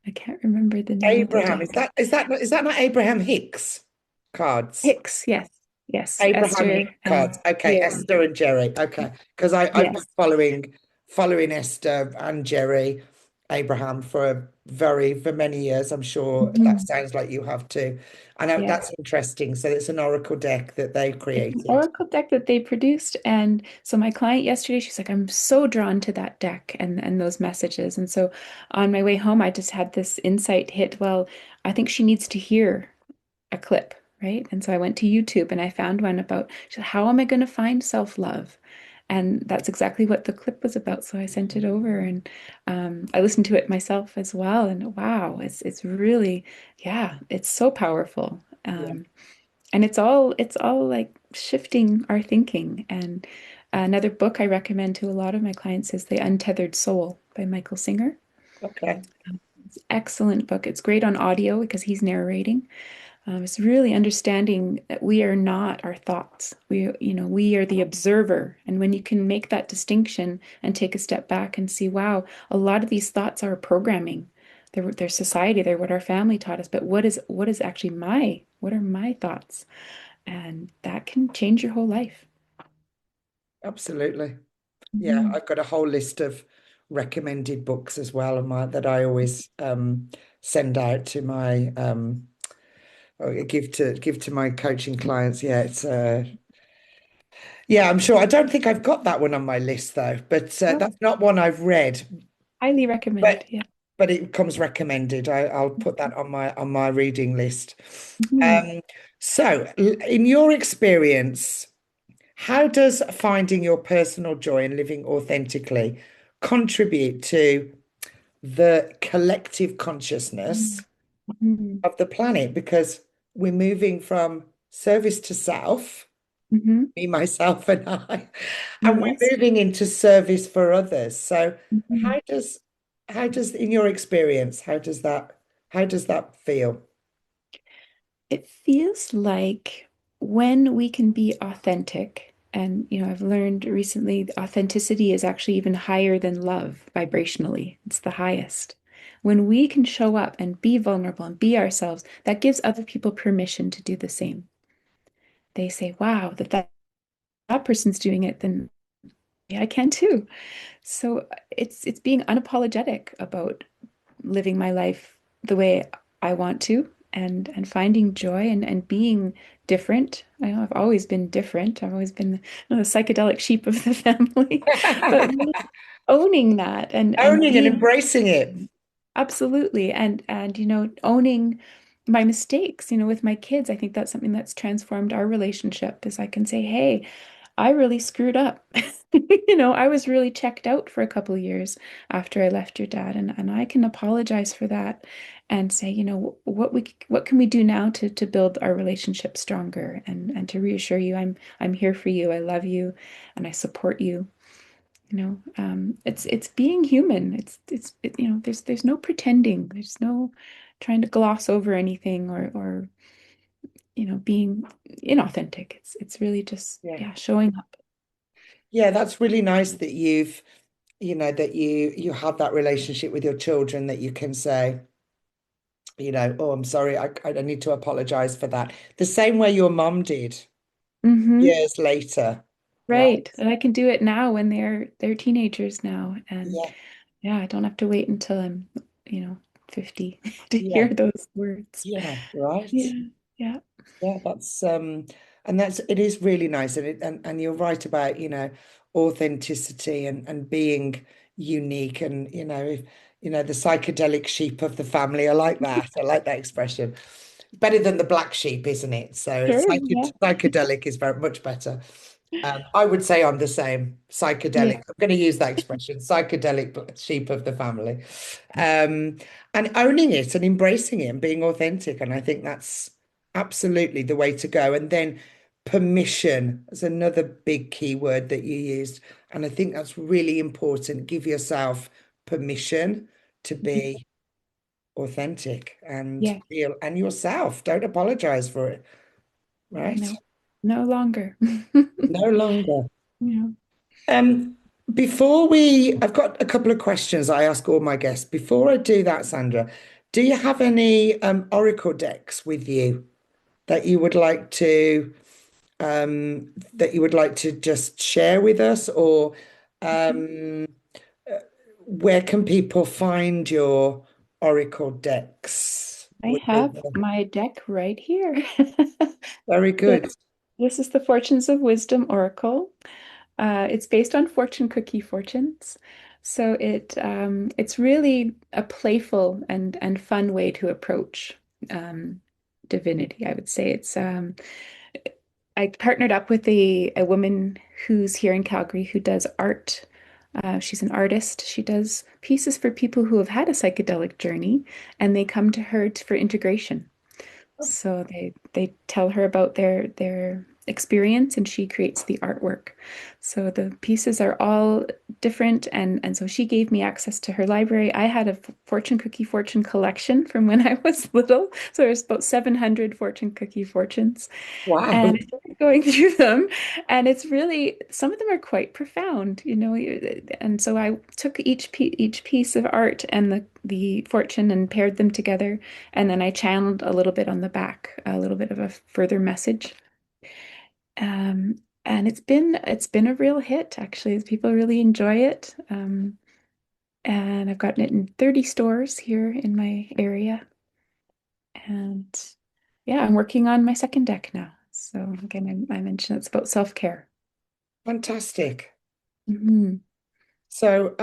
I can't remember the name of the
Abraham? Is
deck.
that is that is that not Abraham Hicks cards?
Hicks, yes. Yes,
Abraham Hicks
Esther
cards.
and
Okay,
Jerry.
Esther and Jerry. Okay, because I've been
Yes.
following Esther and Jerry Abraham for many years. I'm sure that
Mhm.
sounds like you have too. I know
Yeah.
that's interesting. So it's an oracle deck that they
It's an
created.
oracle deck that they produced. And so my client yesterday, she's like, I'm so drawn to that deck and those messages. And so on my way home, I just had this insight hit. Well, I think she needs to hear a clip, right? And so I went to YouTube and I found one about how am I going to find self-love? And that's exactly what the clip was about. So I sent it over and I listened to it myself as well. And wow, it's really, yeah, it's so powerful.
Yeah.
And it's all like shifting our thinking. And another book I recommend to a lot of my clients is The Untethered Soul by Michael Singer.
Okay.
It's an excellent book. It's great on audio because he's narrating. It's really understanding that we are not our thoughts. We are the observer. And when you can make that distinction and take a step back and see, wow, a lot of these thoughts are programming. They're society, they're what our family taught us. But what is actually what are my thoughts? And that can change your whole life.
Absolutely. Yeah,
Mhm.
I've got a whole list of recommended books as well, and my that I always send out to my or give to my coaching clients. Yeah, it's yeah, I'm sure. I don't think I've got that one on my list though, but
Well,
that's not one I've read.
highly recommend.
But
Yeah.
but it comes recommended. I'll put that on my reading list.
Mhm.
Um, so in your experience, how does finding your personal joy and living authentically contribute to the collective consciousness
Mhm.
of the planet? Because we're moving from service to self,
Mhm.
me, myself, and I, and we're
Yes.
moving into service for others. So
Mhm.
in your experience, how does that feel?
It feels like when we can be authentic, and I've learned recently authenticity is actually even higher than love vibrationally. It's the highest. When we can show up and be vulnerable and be ourselves, that gives other people permission to do the same. They say, wow, that person's doing it, then yeah, I can too. So it's being unapologetic about living my life the way I want to and finding joy and being different. I know I've always been different. I've always been the psychedelic sheep of the family, but really owning that and
Owning and
being
embracing it.
absolutely and owning my mistakes, with my kids. I think that's something that's transformed our relationship is I can say, hey, I really screwed up. I was really checked out for a couple of years after I left your dad, and I can apologize for that and say, what can we do now to build our relationship stronger and to reassure you I'm here for you. I love you and I support you. It's being human. There's no pretending. There's no trying to gloss over anything or being inauthentic. It's really just,
Yeah.
yeah, showing up.
Yeah, that's really nice that that you have that relationship with your children that you can say, oh, I'm sorry, I need to apologize for that. The same way your mom did
Hmm.
years later, right?
Right. And I can do it now when they're teenagers now. And
Yeah,
yeah, I don't have to wait until I'm, you know, 50 to
yeah,
hear those words.
yeah, right.
Yeah. Yeah.
Yeah, and that's it is really nice, and you're right about, authenticity and being unique, and if the psychedelic sheep of the family. I like that. I like that expression. Better than the black sheep, isn't it? So
Sure. Yeah.
psychedelic is very much better. I would say I'm the same psychedelic.
Yeah.
I'm going to use that expression, psychedelic sheep of the family, um, and owning it and embracing it and being authentic. And I think that's absolutely the way to go. And then permission is another big key word that you used, and I think that's really important. Give yourself permission to
Mhm.
be authentic and
Yeah.
real and yourself. Don't apologize for it, right?
No, no longer.
No longer.
Yeah.
Um, I've got a couple of questions I ask all my guests. Before I do that, Sandra, do you have any Oracle decks with you that you would like to just share with us, or um, where can people find your Oracle decks?
I have my deck right here.
Very
So
good.
this is the Fortunes of Wisdom Oracle. It's based on fortune cookie fortunes. So it's really a playful and fun way to approach um, divinity, I would say. I partnered up with a woman who's here in Calgary who does art. She's an artist. She does pieces for people who have had a psychedelic journey, and they come to her for integration. So they tell her about their experience, and she creates the artwork. So the pieces are all different, and so she gave me access to her library. I had a fortune cookie fortune collection from when I was little. So there's about 700 fortune cookie fortunes. And
Wow.
I started going through them, and it's really, some of them are quite profound, and so I took each piece of art and the fortune and paired them together, and then I channeled a little bit on the back, a little bit of a further message. Um, and it's been a real hit, actually. People really enjoy it. And I've gotten it in 30 stores here in my area. And yeah, I'm working on my second deck now. So again, I mentioned it's about self-care.
Fantastic.
Hmm.
So,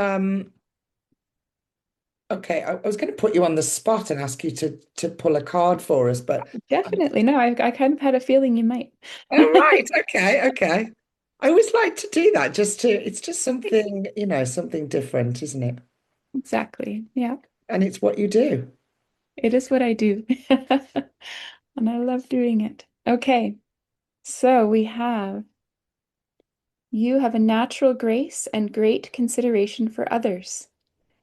okay, I was going to put you on the spot and ask you to pull a card for us, but
Definitely. No, I kind of had a feeling you might.
all right, okay, okay. I always like to do that, it's just something, something different, isn't it?
Exactly. Yeah,
And it's what you do.
it is what I do. And I love doing it. Okay, so you have a natural grace and great consideration for others.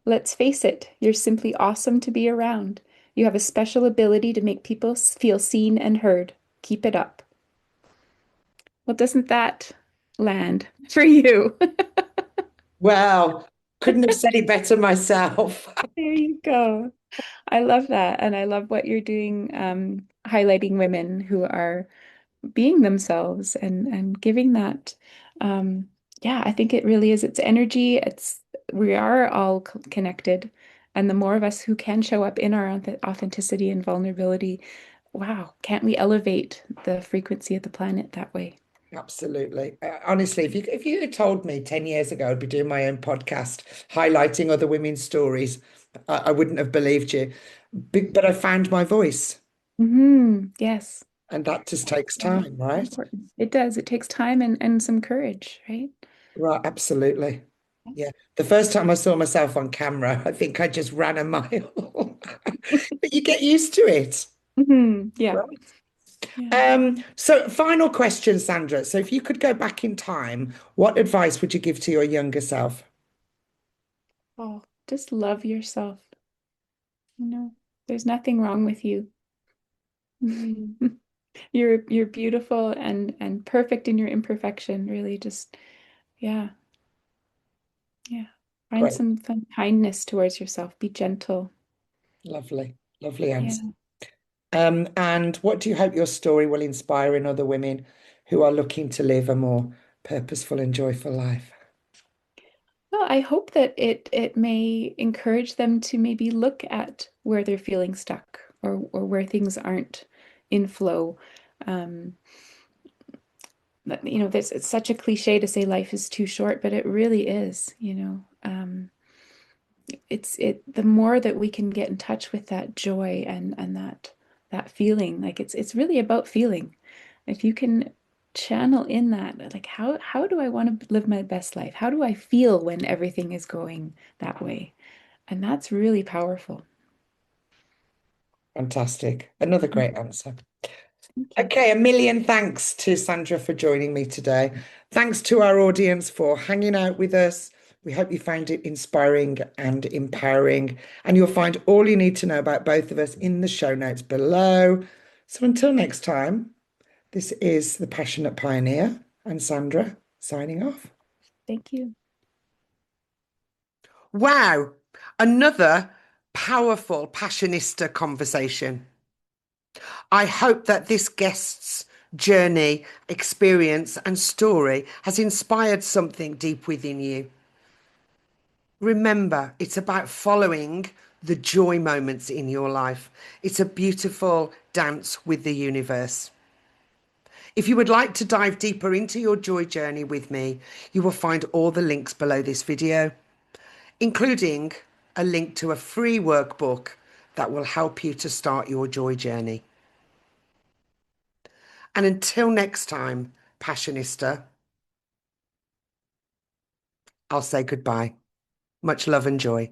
Let's face it, you're simply awesome to be around. You have a special ability to make people feel seen and heard. Keep it up. Well, doesn't that land for you?
Well, couldn't have said it better myself.
There you go. I love that. And I love what you're doing, highlighting women who are being themselves and giving that. Um, yeah, I think it really is. It's energy. We are all connected. And the more of us who can show up in our authenticity and vulnerability, wow, can't we elevate the frequency of the planet that way?
Absolutely. Honestly, if you had told me 10 years ago I'd be doing my own podcast highlighting other women's stories, I wouldn't have believed you. But I found my voice,
Yes.
and that just
That's
takes time,
so
right?
important. It does. It takes time and some courage, right?
Right, absolutely. Yeah. The first time I saw myself on camera, I think I just ran a mile. But you get used to it.
Yeah.
Right.
Yeah.
So final question, Sandra. So if you could go back in time, what advice would you give to your younger self?
Oh, just love yourself. There's nothing wrong with you. You're beautiful and perfect in your imperfection, really just yeah. Yeah. Find
Great.
some fun kindness towards yourself. Be gentle.
Lovely. Lovely answer.
Yeah.
And what do you hope your story will inspire in other women who are looking to live a more purposeful and joyful life?
Well, I hope that it may encourage them to maybe look at where they're feeling stuck or where things aren't in flow. Um, it's such a cliche to say life is too short, but it really is. It's the more that we can get in touch with that joy and that feeling, like it's really about feeling. If you can channel in that, like how do I want to live my best life? How do I feel when everything is going that way? And that's really powerful.
Fantastic. Another great
Mhm.
answer.
Thank you.
Okay, a million thanks to Sandra for joining me today. Thanks to our audience for hanging out with us. We hope you found it inspiring and empowering. And you'll find all you need to know about both of us in the show notes below. So until next time, this is the Passionate Pioneer and Sandra signing off.
Thank you.
Wow, another powerful Passionista conversation. I hope that this guest's journey, experience, and story has inspired something deep within you. Remember, it's about following the joy moments in your life. It's a beautiful dance with the universe. If you would like to dive deeper into your joy journey with me, you will find all the links below this video, including a link to a free workbook that will help you to start your joy journey. And until next time, Passionista, I'll say goodbye. Much love and joy.